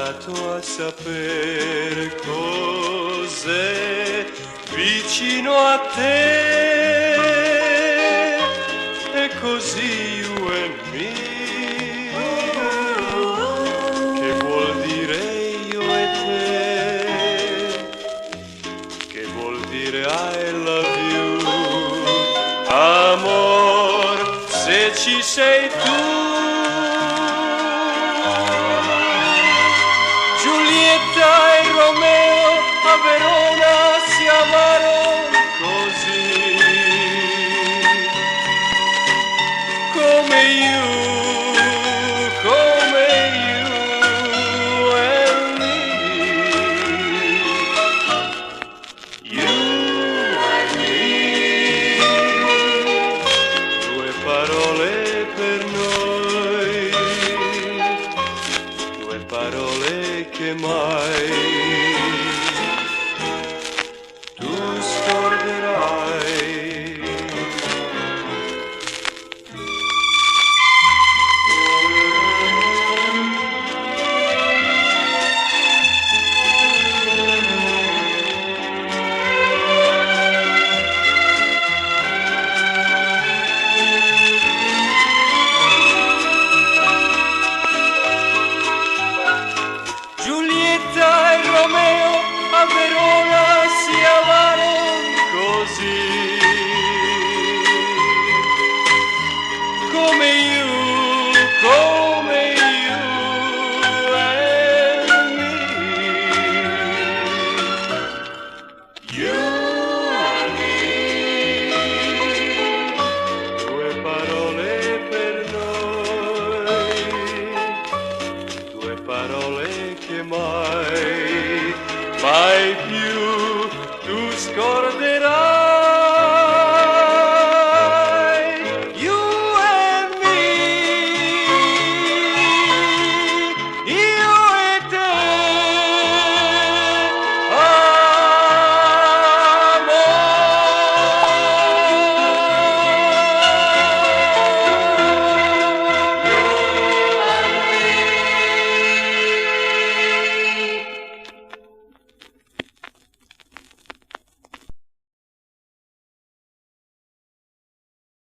imparato a saper cos'è vicino a te, e così you and me, che vuol dire io e te, che vuol dire I love you, amor, se ci sei tu. Giulietta e Romeo a Verona si amarono così, come you and me. You and me, due parole per noi, due parole che mai tu scorderai. Giulietta e Romeo a Verona si amarono così, come you and me. You and me, due parole per noi, due parole che mai